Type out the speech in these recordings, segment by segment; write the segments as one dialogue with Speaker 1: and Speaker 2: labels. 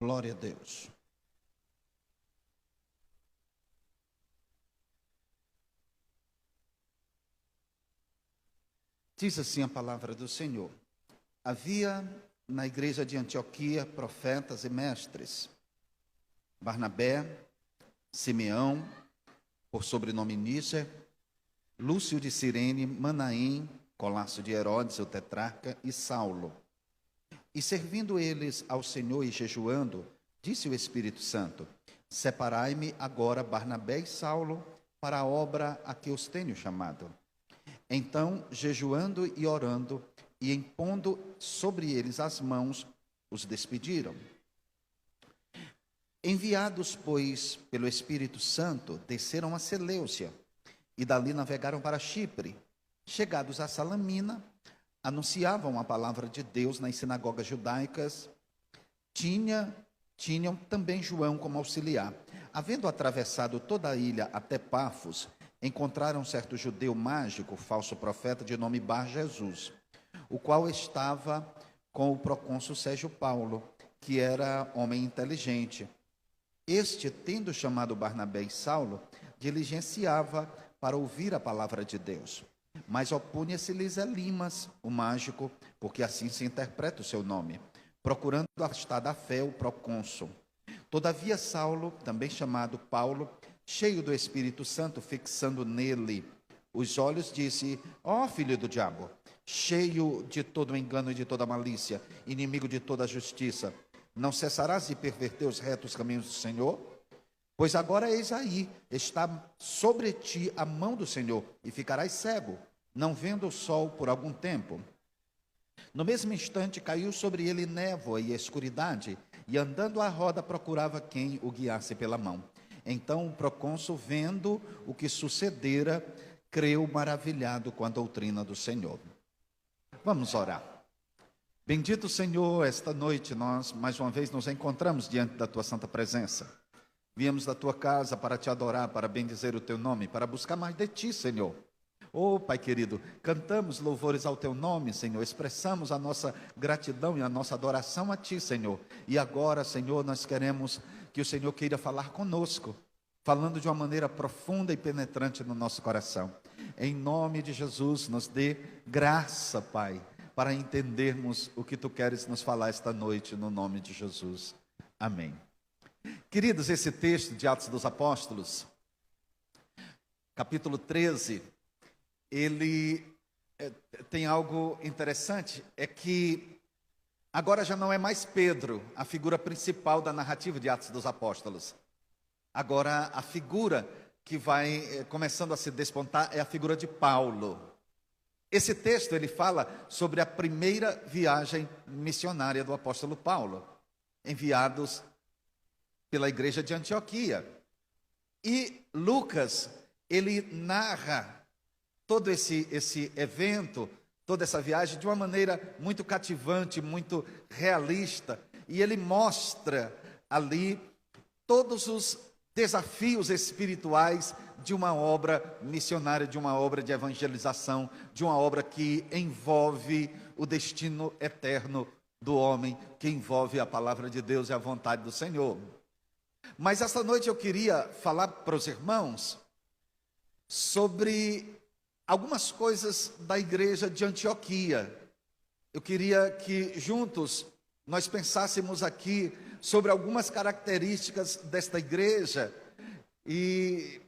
Speaker 1: Glória a Deus. Diz assim a palavra do Senhor: havia na igreja de Antioquia profetas e mestres: Barnabé, Simeão, por sobrenome Níger, Lúcio de Cirene, Manaém, Colasso de Herodes, o tetrarca, e Saulo. E servindo eles ao Senhor e jejuando, disse o Espírito Santo: separai-me agora Barnabé e Saulo para a obra a que os tenho chamado. Então, jejuando e orando, e impondo sobre eles as mãos, os despediram. Enviados, pois, pelo Espírito Santo, desceram a Seleucia, e dali navegaram para Chipre. Chegados a Salamina, anunciavam a palavra de Deus nas sinagogas judaicas. Tinham também João como auxiliar. Havendo atravessado toda a ilha até Pafos, encontraram certo judeu mágico, falso profeta, de nome Bar-Jesus, o qual estava com o procônsul Sérgio Paulo, que era homem inteligente. Este, tendo chamado Barnabé e Saulo, diligenciava para ouvir a palavra de Deus. Mas opunha-se-lhes Elimas, o mágico, porque assim se interpreta o seu nome, procurando afastar da fé o procônsul. Todavia Saulo, também chamado Paulo, cheio do Espírito Santo, fixando nele os olhos, disse: ó filho do diabo, cheio de todo engano e de toda malícia, inimigo de toda justiça, não cessarás de perverter os retos caminhos do Senhor? Pois agora eis aí, está sobre ti a mão do Senhor, e ficarás cego, não vendo o sol por algum tempo. No mesmo instante caiu sobre ele névoa e escuridade, e andando à roda procurava quem o guiasse pela mão. Então o procônsul, vendo o que sucedera, creu maravilhado com a doutrina do Senhor. Vamos orar. Bendito Senhor, esta noite nós mais uma vez nos encontramos diante da tua santa presença. Viemos da tua casa para te adorar, para bendizer o teu nome, para buscar mais de ti, Senhor. Oh, Pai querido, cantamos louvores ao teu nome, Senhor, expressamos a nossa gratidão e a nossa adoração a ti, Senhor. E agora, Senhor, nós queremos que o Senhor queira falar conosco, falando de uma maneira profunda e penetrante no nosso coração. Em nome de Jesus, nos dê graça, Pai, para entendermos o que tu queres nos falar esta noite, no nome de Jesus. Amém. Queridos, esse texto de Atos dos Apóstolos, capítulo 13, ele tem algo interessante, é que agora já não é mais Pedro a figura principal da narrativa de Atos dos Apóstolos. Agora a figura que vai começando a se despontar é a figura de Paulo. Esse texto ele fala sobre a primeira viagem missionária do apóstolo Paulo, enviados pela igreja de Antioquia. E Lucas, ele narra todo esse evento, toda essa viagem, de uma maneira muito cativante, muito realista. E ele mostra ali todos os desafios espirituais de uma obra missionária, de uma obra de evangelização, de uma obra que envolve o destino eterno do homem, que envolve a palavra de Deus e a vontade do Senhor. Mas esta noite eu queria falar para os irmãos sobre algumas coisas da igreja de Antioquia. Eu queria que juntos nós pensássemos aqui sobre algumas características desta igreja e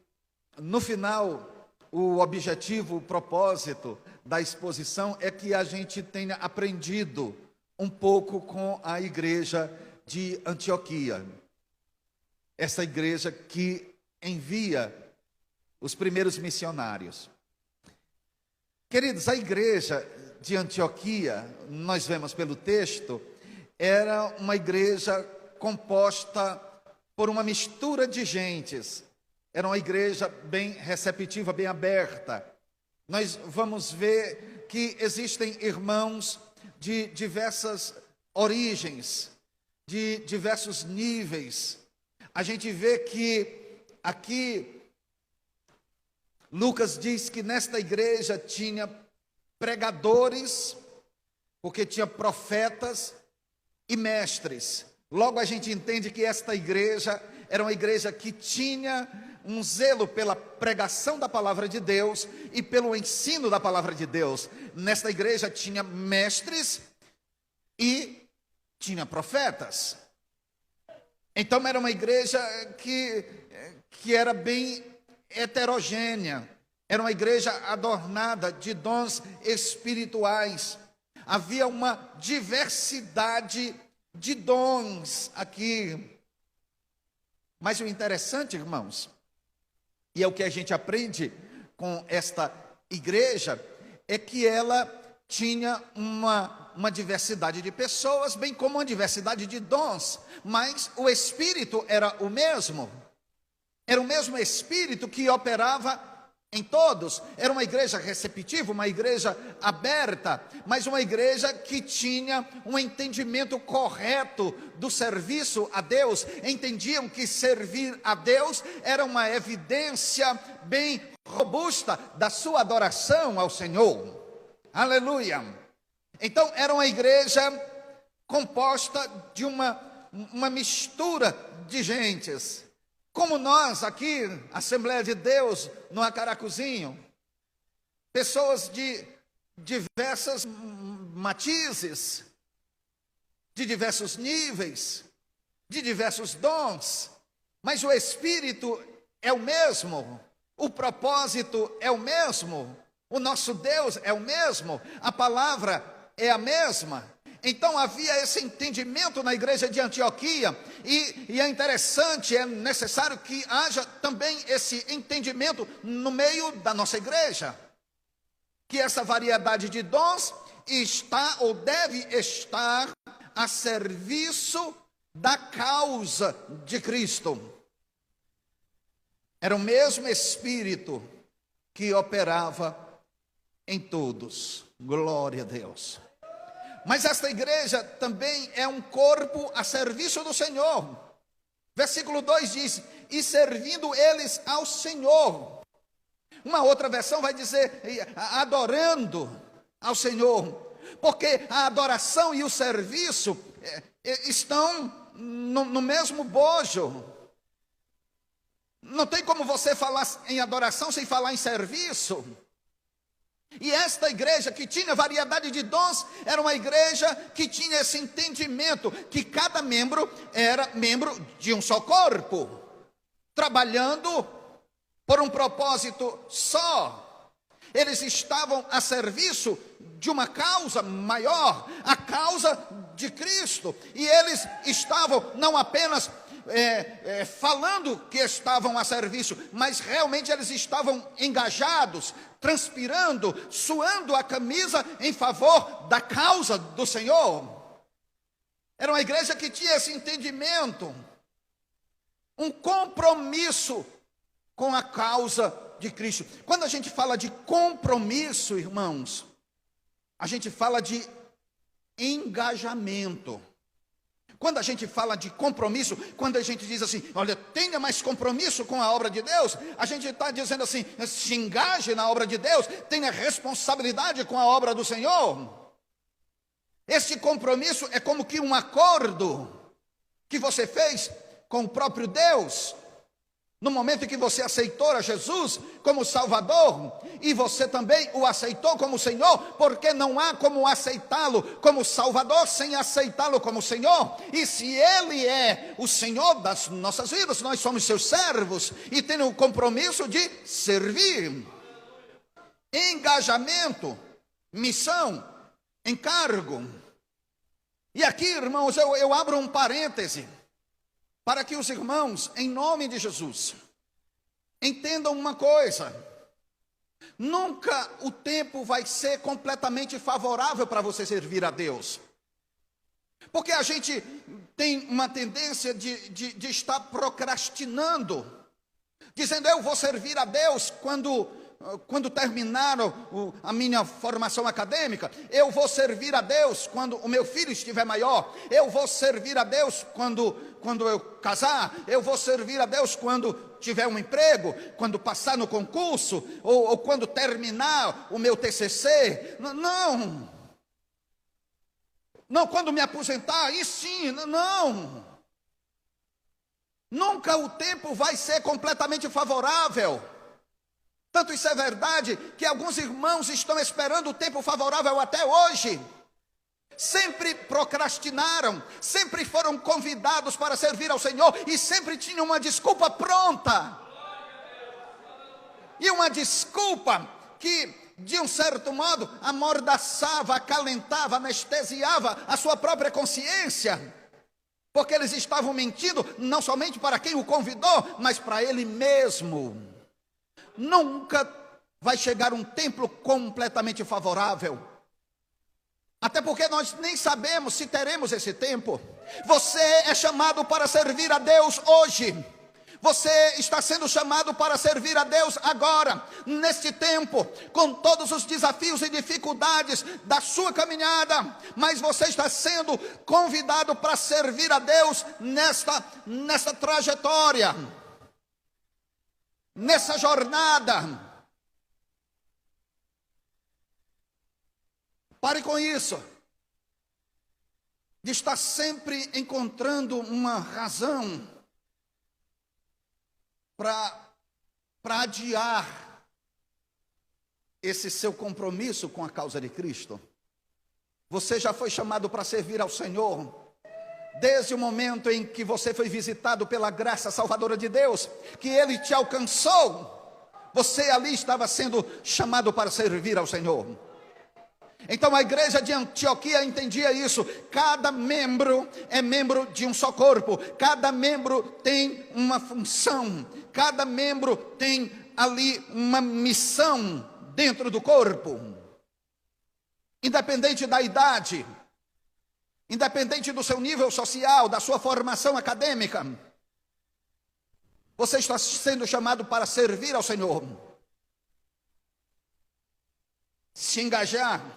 Speaker 1: no final o objetivo, o propósito da exposição é que a gente tenha aprendido um pouco com a igreja de Antioquia. Essa igreja que envia os primeiros missionários. Queridos, a igreja de Antioquia, nós vemos pelo texto, era uma igreja composta por uma mistura de gentes. Era uma igreja bem receptiva, bem aberta. Nós vamos ver que existem irmãos de diversas origens, de diversos níveis. A gente vê que aqui Lucas diz que nesta igreja tinha pregadores, porque tinha profetas e mestres. Logo a gente entende que esta igreja era uma igreja que tinha um zelo pela pregação da palavra de Deus e pelo ensino da palavra de Deus. Nesta igreja tinha mestres e tinha profetas. Então era uma igreja que era bem heterogênea. Era uma igreja adornada de dons espirituais. Havia uma diversidade de dons aqui. Mas o interessante, irmãos, e é o que a gente aprende com esta igreja, é que ela tinha uma diversidade de pessoas, bem como uma diversidade de dons, mas o Espírito era o mesmo. Era o mesmo Espírito que operava em todos. Era uma igreja receptiva, uma igreja aberta, mas uma igreja que tinha um entendimento correto do serviço a Deus. Entendiam que servir a Deus era uma evidência bem robusta da sua adoração ao Senhor. Aleluia! Então era uma igreja composta de uma mistura de gentes. Como nós aqui, Assembleia de Deus, no Acaracuzinho, pessoas de diversas matizes, de diversos níveis, de diversos dons, mas o Espírito é o mesmo, o propósito é o mesmo, o nosso Deus é o mesmo, a palavra é a mesma. Então havia esse entendimento na igreja de Antioquia, e é interessante, é necessário que haja também esse entendimento no meio da nossa igreja, que essa variedade de dons está ou deve estar a serviço da causa de Cristo. Era o mesmo Espírito que operava em todos. Glória a Deus. Mas esta igreja também é um corpo a serviço do Senhor. Versículo 2 diz: e servindo eles ao Senhor. Uma outra versão vai dizer: adorando ao Senhor. Porque a adoração e o serviço estão no mesmo bojo. Não tem como você falar em adoração sem falar em serviço. E esta igreja que tinha variedade de dons, era uma igreja que tinha esse entendimento, que cada membro era membro de um só corpo, trabalhando por um propósito só. Eles estavam a serviço de uma causa maior, a causa de Cristo. E eles estavam não apenas falando que estavam a serviço, mas realmente eles estavam engajados, transpirando, suando a camisa em favor da causa do Senhor. Era uma igreja que tinha esse entendimento, um compromisso com a causa de Cristo. Quando a gente fala de compromisso, irmãos, a gente fala de engajamento. Quando a gente fala de compromisso, quando a gente diz assim, olha, tenha mais compromisso com a obra de Deus, a gente está dizendo assim, se engaje na obra de Deus, tenha responsabilidade com a obra do Senhor. Este compromisso é como que um acordo que você fez com o próprio Deus, no momento em que você aceitou a Jesus como Salvador, e você também o aceitou como Senhor, porque não há como aceitá-lo como Salvador sem aceitá-lo como Senhor. E se Ele é o Senhor das nossas vidas, nós somos seus servos e temos o compromisso de servir. Engajamento, missão, encargo. E aqui, irmãos, eu abro um parêntese, para que os irmãos, em nome de Jesus, entendam uma coisa: nunca o tempo vai ser completamente favorável para você servir a Deus, porque a gente tem uma tendência de estar procrastinando, dizendo, eu vou servir a Deus quando terminar a minha formação acadêmica, eu vou servir a Deus quando o meu filho estiver maior, eu vou servir a Deus quando eu casar, eu vou servir a Deus quando tiver um emprego, quando passar no concurso, ou quando terminar o meu TCC. Não, Não, quando me aposentar, aí sim, não. Nunca o tempo vai ser completamente favorável. Tanto isso é verdade, que alguns irmãos estão esperando o tempo favorável até hoje. Sempre procrastinaram, sempre foram convidados para servir ao Senhor e sempre tinham uma desculpa pronta. E uma desculpa que, de um certo modo, amordaçava, acalentava, anestesiava a sua própria consciência. Porque eles estavam mentindo não somente para quem o convidou, mas para ele mesmo. Nunca vai chegar um tempo completamente favorável. Até porque nós nem sabemos se teremos esse tempo. Você é chamado para servir a Deus hoje. Você está sendo chamado para servir a Deus agora, neste tempo, com todos os desafios e dificuldades da sua caminhada. Mas você está sendo convidado para servir a Deus nesta trajetória, nessa jornada. Pare com isso, de estar sempre encontrando uma razão para adiar esse seu compromisso com a causa de Cristo. Você já foi chamado para servir ao Senhor, desde o momento em que você foi visitado pela graça salvadora de Deus, que Ele te alcançou, você ali estava sendo chamado para servir ao Senhor. Então a igreja de Antioquia entendia isso. Cada membro é membro de um só corpo. Cada membro tem uma função. Cada membro tem ali uma missão dentro do corpo. Independente da idade, independente do seu nível social, da sua formação acadêmica, você está sendo chamado para servir ao Senhor. Se engajar.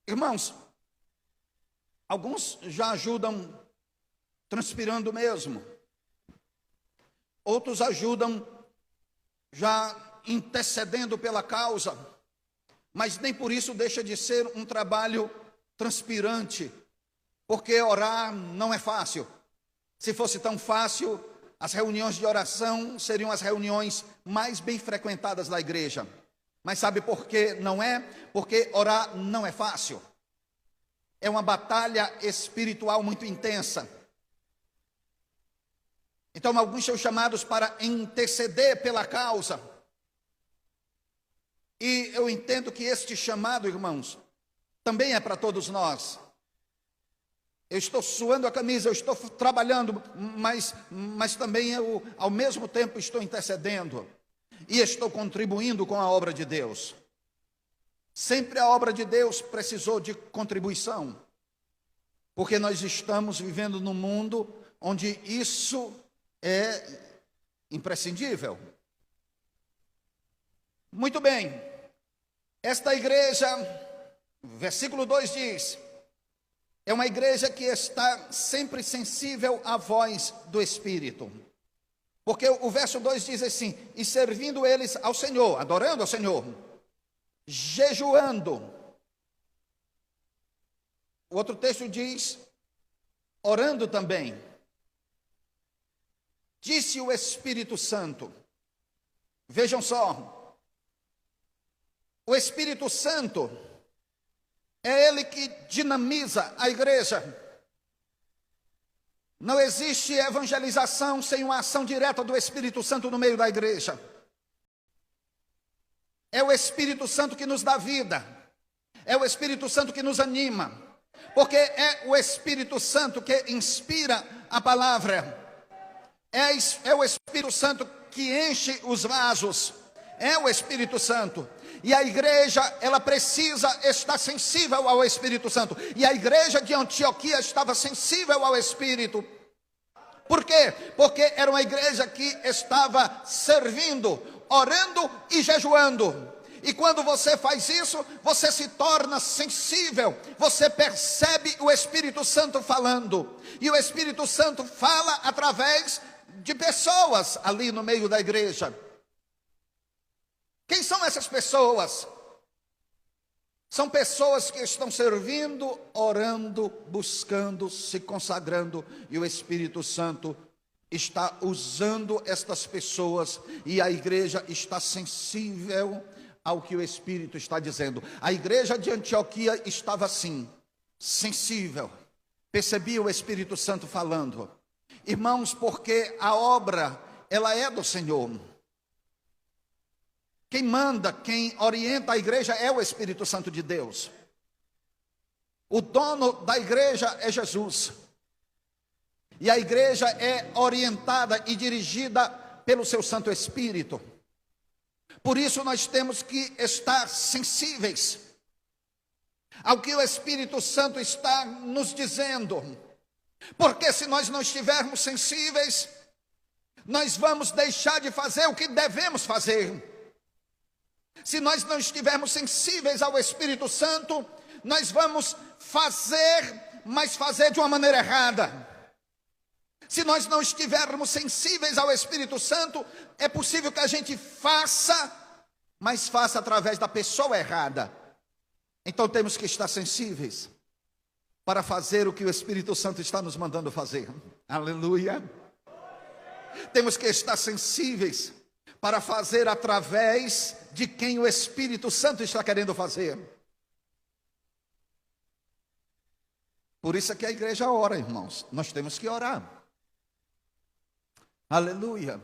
Speaker 1: Irmãos, alguns já ajudam transpirando mesmo. Outros ajudam já intercedendo pela causa. Mas nem por isso deixa de ser um trabalho transpirante. Porque orar não é fácil. Se fosse tão fácil, as reuniões de oração seriam as reuniões mais bem frequentadas da igreja. Mas sabe por que não é? Porque orar não é fácil. É uma batalha espiritual muito intensa. Então, alguns são chamados para interceder pela causa. E eu entendo que este chamado, irmãos, também é para todos nós. Eu estou suando a camisa, eu estou trabalhando, mas também eu, ao mesmo tempo, estou intercedendo. E estou contribuindo com a obra de Deus. Sempre a obra de Deus precisou de contribuição. Porque nós estamos vivendo num mundo onde isso é imprescindível. Muito bem. Esta igreja, versículo 2 diz, é uma igreja que está sempre sensível à voz do Espírito. Porque o verso 2 diz assim, e servindo eles ao Senhor, adorando ao Senhor, jejuando. O outro texto diz, orando também. Disse o Espírito Santo. Vejam só, o Espírito Santo é ele que dinamiza a igreja. Não existe evangelização sem uma ação direta do Espírito Santo no meio da igreja. É o Espírito Santo que nos dá vida. É o Espírito Santo que nos anima. Porque é o Espírito Santo que inspira a palavra. É o Espírito Santo que enche os vasos. É o Espírito Santo. E a igreja, ela precisa estar sensível ao Espírito Santo. E a igreja de Antioquia estava sensível ao Espírito. Por quê? Porque era uma igreja que estava servindo, orando e jejuando. E quando você faz isso, você se torna sensível. Você percebe o Espírito Santo falando. E o Espírito Santo fala através de pessoas ali no meio da igreja. Quem são essas pessoas? São pessoas que estão servindo, orando, buscando, se consagrando, e o Espírito Santo está usando estas pessoas, e a igreja está sensível ao que o Espírito está dizendo. A igreja de Antioquia estava assim, sensível, percebia o Espírito Santo falando. Irmãos, porque a obra, ela é do Senhor. Quem manda, quem orienta a igreja é o Espírito Santo de Deus. O dono da igreja é Jesus. E a igreja é orientada e dirigida pelo seu Santo Espírito. Por isso nós temos que estar sensíveis ao que o Espírito Santo está nos dizendo. Porque se nós não estivermos sensíveis, nós vamos deixar de fazer o que devemos fazer. Se nós não estivermos sensíveis ao Espírito Santo, nós vamos fazer, mas fazer de uma maneira errada. Se nós não estivermos sensíveis ao Espírito Santo, é possível que a gente faça, mas faça através da pessoa errada. Então temos que estar sensíveis para fazer o que o Espírito Santo está nos mandando fazer. Aleluia. Temos que estar sensíveis para fazer através de quem o Espírito Santo está querendo fazer. Por isso é que a igreja ora, irmãos. Nós temos que orar. Aleluia.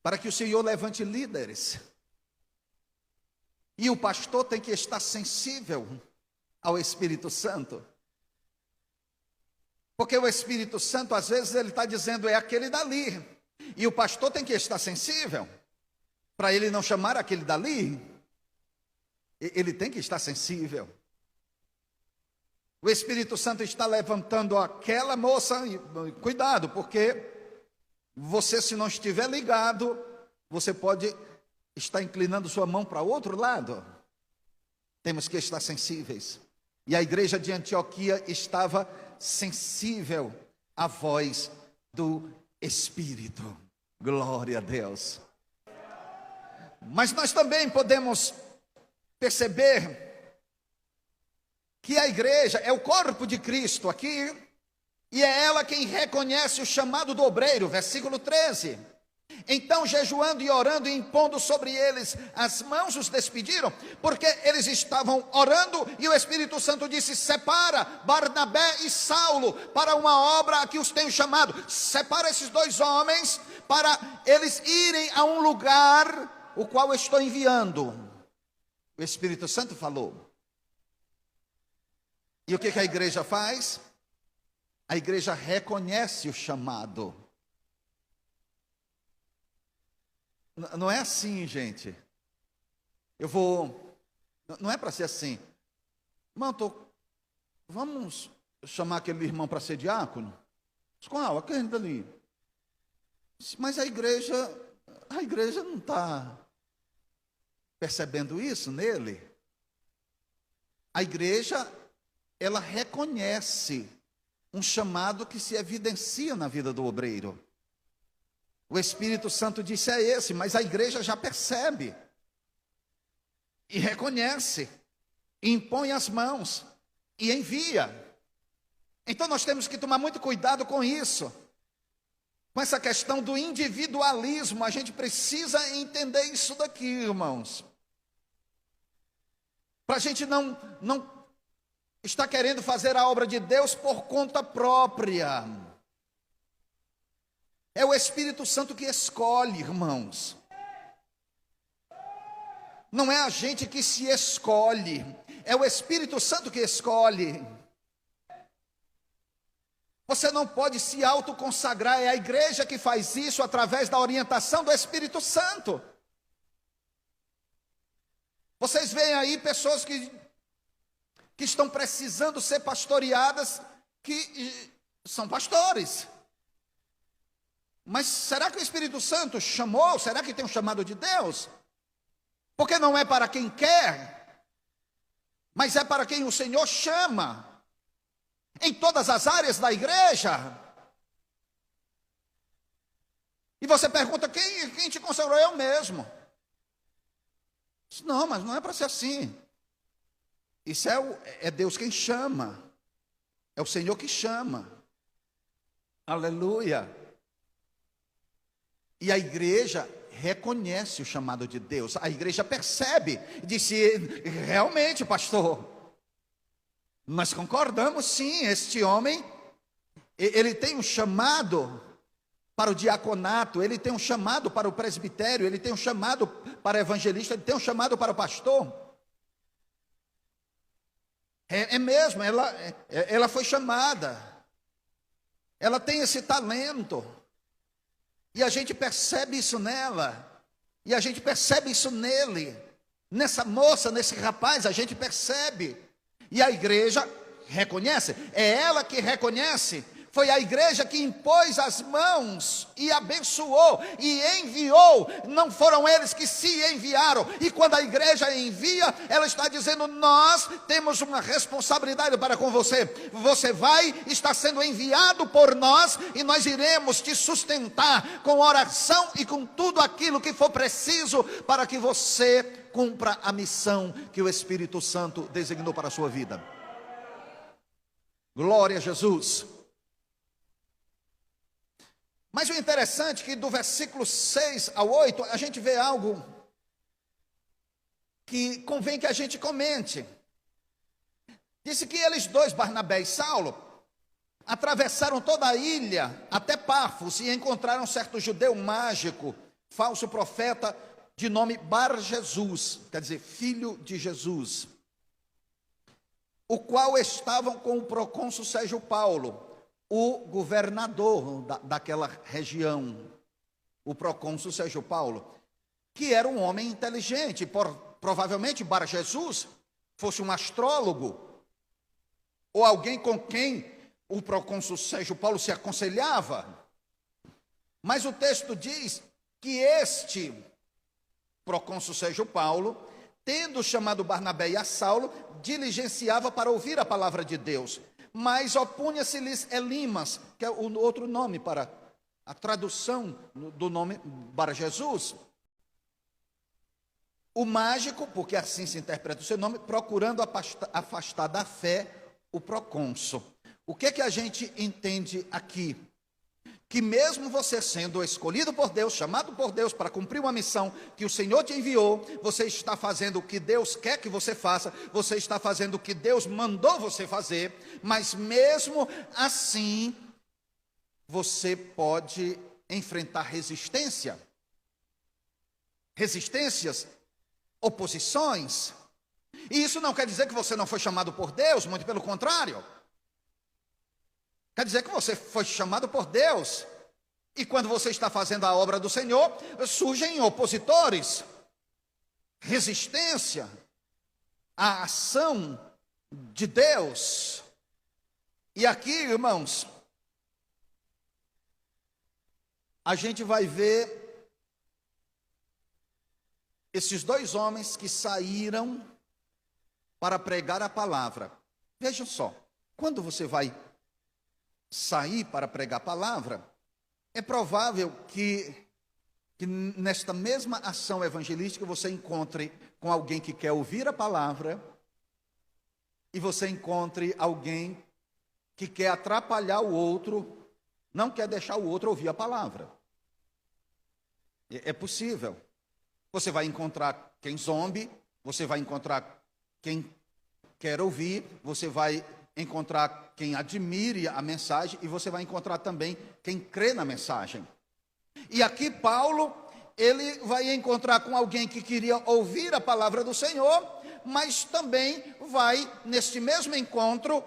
Speaker 1: Para que o Senhor levante líderes. E o pastor tem que estar sensível ao Espírito Santo. Porque o Espírito Santo, às vezes, ele está dizendo, é aquele dali. E o pastor tem que estar sensível, para ele não chamar aquele dali. Ele tem que estar sensível. O Espírito Santo está levantando aquela moça, cuidado, porque você, se não estiver ligado, você pode estar inclinando sua mão para outro lado. Temos que estar sensíveis. E a igreja de Antioquia estava sensível à voz do Espírito. Glória a Deus. Mas nós também podemos perceber que a igreja é o corpo de Cristo aqui, e é ela quem reconhece o chamado do obreiro, versículo 13. Então, jejuando e orando e impondo sobre eles as mãos, os despediram, porque eles estavam orando, e o Espírito Santo disse, separa Barnabé e Saulo para uma obra a que os tenho chamado. Separa esses dois homens para eles irem a um lugar o qual eu estou enviando. O Espírito Santo falou. E o que a igreja faz? A igreja reconhece o chamado. Não é assim, gente. Não é para ser assim. Irmão, vamos chamar aquele irmão para ser diácono? Qual? Aquele dali. Mas a igreja não está percebendo isso nele. A igreja, ela reconhece um chamado que se evidencia na vida do obreiro. O Espírito Santo disse é esse, mas a igreja já percebe e reconhece, e impõe as mãos e envia. Então nós temos que tomar muito cuidado com isso, com essa questão do individualismo. A gente precisa entender isso daqui, irmãos, para a gente não estar querendo fazer a obra de Deus por conta própria. É o Espírito Santo que escolhe, irmãos. Não é a gente que se escolhe, é o Espírito Santo que escolhe. Você não pode se autoconsagrar, é a igreja que faz isso através da orientação do Espírito Santo. Vocês veem aí pessoas que estão precisando ser pastoreadas, que são pastores. Mas será que o Espírito Santo chamou? Será que tem um chamado de Deus? Porque não é para quem quer, mas é para quem o Senhor chama. Em todas as áreas da igreja. E você pergunta, quem te consagrou? Eu mesmo. Não, mas não é para ser assim. Isso é Deus quem chama. É o Senhor que chama. Aleluia. E a igreja reconhece o chamado de Deus. A igreja percebe. Disse, realmente, pastor, nós concordamos sim, este homem, ele tem um chamado para o diaconato, ele tem um chamado para o presbitério, ele tem um chamado para o evangelista, ele tem um chamado para o pastor. É mesmo, ela foi chamada, ela tem esse talento, e a gente percebe isso nela, e a gente percebe isso nele, nessa moça, nesse rapaz, a gente percebe, e a igreja reconhece, é ela que reconhece. Foi a igreja que impôs as mãos e abençoou e enviou. Não foram eles que se enviaram. E quando a igreja envia, ela está dizendo, nós temos uma responsabilidade para com você. Você vai estar sendo enviado por nós e nós iremos te sustentar com oração e com tudo aquilo que for preciso para que você cumpra a missão que o Espírito Santo designou para a sua vida. Glória a Jesus. Mas o interessante é que do versículo 6 ao 8, a gente vê algo que convém que a gente comente. Disse que eles dois, Barnabé e Saulo, atravessaram toda a ilha até Pafos e encontraram certo judeu mágico, falso profeta, de nome Bar-Jesus, quer dizer, filho de Jesus, o qual estavam com o procônsul Sérgio Paulo, o governador daquela região, o procônsul Sérgio Paulo, que era um homem inteligente, provavelmente Bar-Jesus fosse um astrólogo, ou alguém com quem o procônsul Sérgio Paulo se aconselhava. Mas o texto diz que este procônsul Sérgio Paulo, tendo chamado Barnabé e a Saulo, diligenciava para ouvir a palavra de Deus. Mas opunha-se-lhes Elimas, que é o outro nome para a tradução do nome Bar-Jesus. O mágico, porque assim se interpreta o seu nome, procurando afastar da fé o procônsul. O que a gente entende aqui? Que mesmo você sendo escolhido por Deus, chamado por Deus para cumprir uma missão que o Senhor te enviou, você está fazendo o que Deus quer que você faça, você está fazendo o que Deus mandou você fazer, mas mesmo assim, você pode enfrentar resistências, oposições, e isso não quer dizer que você não foi chamado por Deus, muito pelo contrário. Quer dizer que você foi chamado por Deus. E quando você está fazendo a obra do Senhor, surgem opositores, resistência à ação de Deus. E aqui, irmãos, a gente vai ver esses dois homens que saíram para pregar a palavra. Vejam só, quando você vai sair para pregar a palavra, é provável que nesta mesma ação evangelística você encontre com alguém que quer ouvir a palavra e você encontre alguém que quer atrapalhar o outro, não quer deixar o outro ouvir a palavra. É possível. Você vai encontrar quem zombe, você vai encontrar quem quer ouvir, você vai encontrar quem admire a mensagem e você vai encontrar também quem crê na mensagem. E aqui Paulo, ele vai encontrar com alguém que queria ouvir a palavra do Senhor, mas também vai, neste mesmo encontro,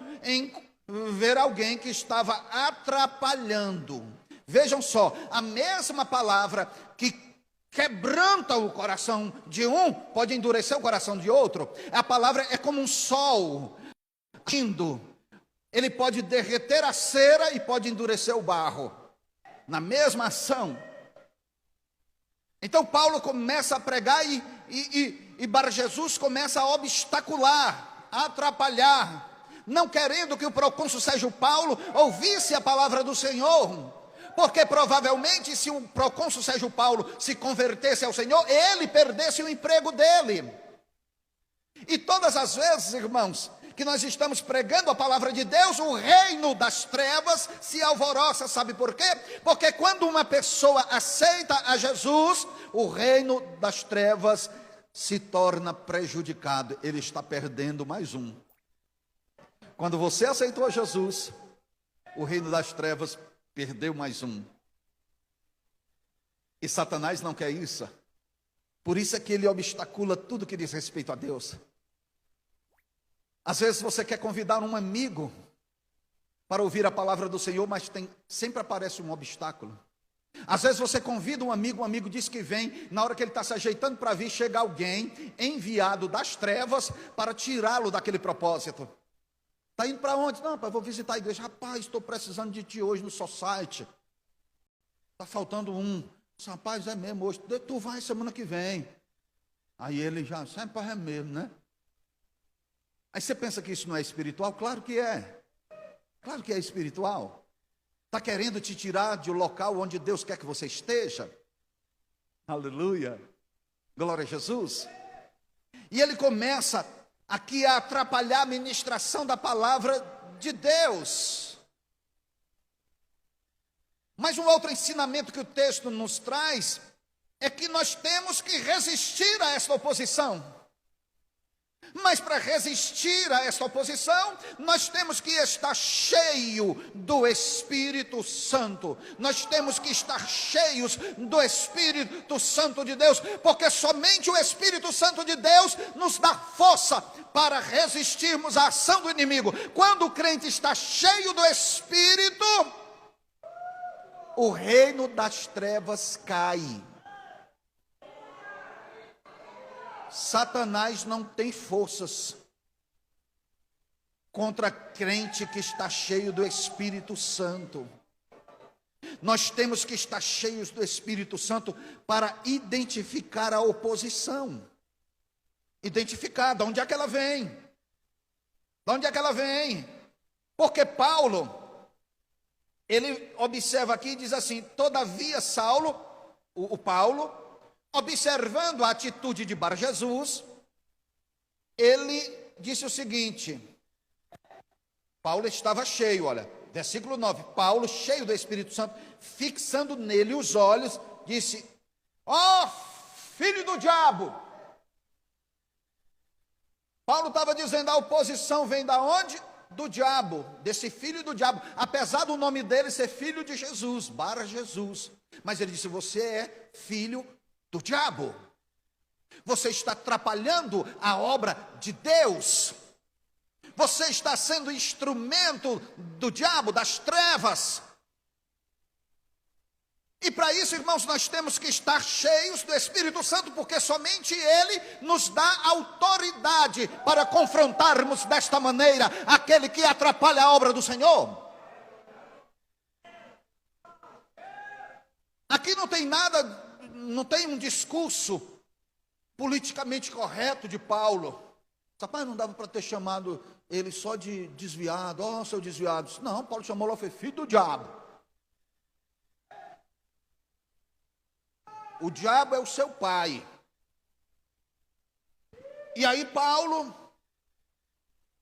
Speaker 1: ver alguém que estava atrapalhando. Vejam só, a mesma palavra que quebranta o coração de um, pode endurecer o coração de outro. A palavra é como um sol indo. Ele pode derreter a cera e pode endurecer o barro. Na mesma ação. Então Paulo começa a pregar e Bar-Jesus começa a obstacular, a atrapalhar, não querendo que o procônsul Sérgio Paulo ouvisse a palavra do Senhor. Porque provavelmente se o procônsul Sérgio Paulo se convertesse ao Senhor, ele perdesse o emprego dele. E todas as vezes, irmãos, que nós estamos pregando a palavra de Deus, o reino das trevas se alvoroça. Sabe por quê? Porque quando uma pessoa aceita a Jesus, o reino das trevas se torna prejudicado. Ele está perdendo mais um. Quando você aceitou a Jesus, o reino das trevas perdeu mais um. E Satanás não quer isso. Por isso é que ele obstacula tudo que diz respeito a Deus. Às vezes você quer convidar um amigo para ouvir a palavra do Senhor, mas sempre aparece um obstáculo. Às vezes você convida um amigo diz que vem, na hora que ele está se ajeitando para vir, chega alguém enviado das trevas para tirá-lo daquele propósito. Está indo para onde? Não, vou visitar a igreja. Rapaz, estou precisando de ti hoje no society. Está faltando um. Rapaz, é mesmo hoje. Tu vai semana que vem. Aí ele já, rapaz, é mesmo, né? Aí você pensa que isso não é espiritual? Claro que é. Claro que é espiritual. Está querendo te tirar de um local onde Deus quer que você esteja. Aleluia. Glória a Jesus. E ele começa aqui a atrapalhar a ministração da palavra de Deus. Mas um outro ensinamento que o texto nos traz é que nós temos que resistir a esta oposição. Mas para resistir a esta oposição, nós temos que estar cheio do Espírito Santo. Nós temos que estar cheios do Espírito Santo de Deus, porque somente o Espírito Santo de Deus nos dá força para resistirmos à ação do inimigo. Quando o crente está cheio do Espírito, o reino das trevas cai. Satanás não tem forças contra crente que está cheio do Espírito Santo. Nós temos que estar cheios do Espírito Santo para identificar a oposição. Identificar de onde é que ela vem. De onde é que ela vem? Porque Paulo, ele observa aqui e diz assim: todavia Saulo, o Paulo, observando a atitude de Bar Jesus, ele disse o seguinte, Paulo estava cheio, olha, versículo 9, Paulo, cheio do Espírito Santo, fixando nele os olhos, disse: ó filho do diabo. Paulo estava dizendo, a oposição vem da onde? Do diabo, desse filho do diabo, apesar do nome dele ser filho de Jesus, Bar Jesus, mas ele disse, você é filho do diabo, você está atrapalhando a obra de Deus, você está sendo instrumento do diabo, das trevas. E para isso, irmãos, nós temos que estar cheios do Espírito Santo, porque somente Ele nos dá autoridade para confrontarmos desta maneira aquele que atrapalha a obra do Senhor. Aqui não tem nada, não tem um discurso politicamente correto de Paulo. Rapaz, não dava para ter chamado ele só de desviado, ó, seu desviado. Não, Paulo chamou lá, foi filho do diabo. O diabo é o seu pai. E aí Paulo,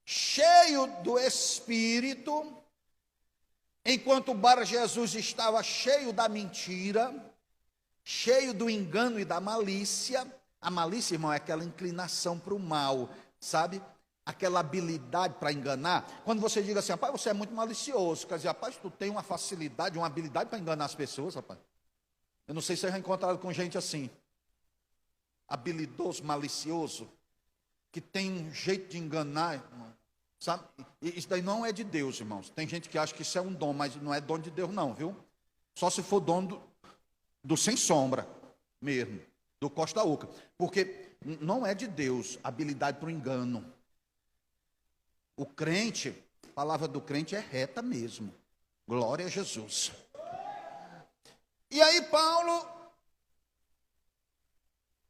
Speaker 1: cheio do Espírito, enquanto Bar Jesus estava cheio da mentira, cheio do engano e da malícia. A malícia, irmão, é aquela inclinação para o mal, sabe? Aquela habilidade para enganar. Quando você diz assim, rapaz, você é muito malicioso, quer dizer, rapaz, tu tem uma facilidade, uma habilidade para enganar as pessoas, rapaz. Eu não sei se você já encontrado com gente assim, habilidoso, malicioso, que tem um jeito de enganar, irmão, sabe? E isso daí não é de Deus, irmãos. Tem gente que acha que isso é um dom, mas não é dom de Deus não, viu? Só se for dom do sem sombra mesmo, do Costa Uca. Porque não é de Deus habilidade para o engano. O crente, a palavra do crente é reta mesmo. Glória a Jesus. E aí Paulo,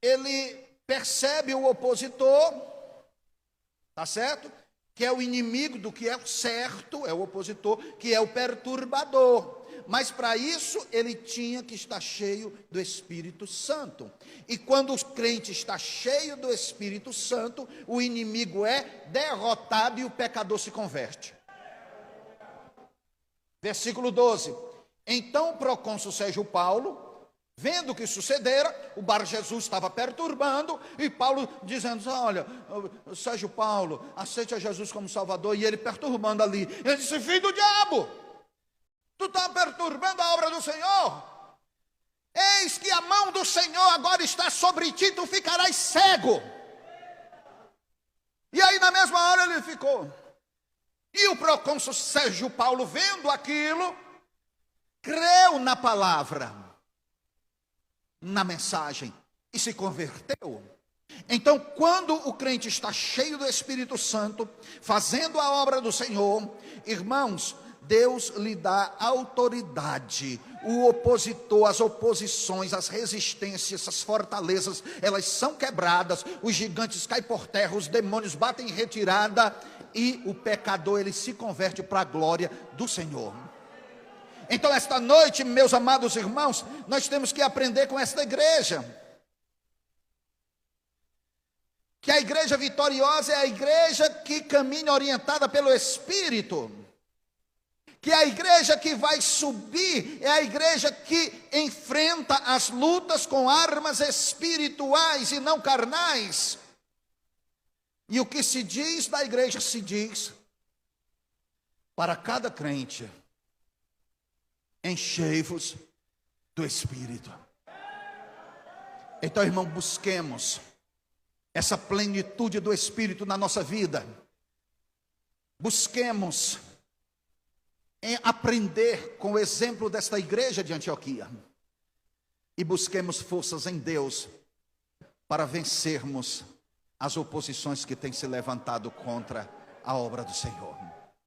Speaker 1: ele percebe o opositor, tá certo? Que é o inimigo do que é o certo, é o opositor, que é o perturbador. mas para isso ele tinha que estar cheio do Espírito Santo. E quando o crente está cheio do Espírito Santo, o inimigo é derrotado e o pecador se converte. Versículo 12. Então o procônsul Sérgio Paulo, vendo o que sucedera, o Bar Jesus estava perturbando, e Paulo dizendo: olha, Sérgio Paulo, aceite a Jesus como Salvador, e ele perturbando ali. Ele disse: filho do diabo, tu está perturbando a obra do Senhor? Eis que a mão do Senhor agora está sobre ti, tu ficarás cego. E aí na mesma hora ele ficou. E o procônsul Sérgio Paulo, vendo aquilo, creu na palavra, na mensagem, e se converteu. Então, quando o crente está cheio do Espírito Santo, fazendo a obra do Senhor, irmãos, Deus lhe dá autoridade. O opositor, as oposições, as resistências, as fortalezas, elas são quebradas, os gigantes caem por terra, os demônios batem em retirada, e o pecador, ele se converte para a glória do Senhor. Então, esta noite, meus amados irmãos, nós temos que aprender com esta igreja, que a igreja vitoriosa é a igreja que caminha orientada pelo Espírito, que a igreja que vai subir é a igreja que enfrenta as lutas com armas espirituais e não carnais. E o que se diz da igreja se diz para cada crente: enchei-vos do Espírito. Então, irmão, busquemos essa plenitude do Espírito na nossa vida. Busquemos em aprender com o exemplo desta igreja de Antioquia. E busquemos forças em Deus para vencermos as oposições que têm se levantado contra a obra do Senhor.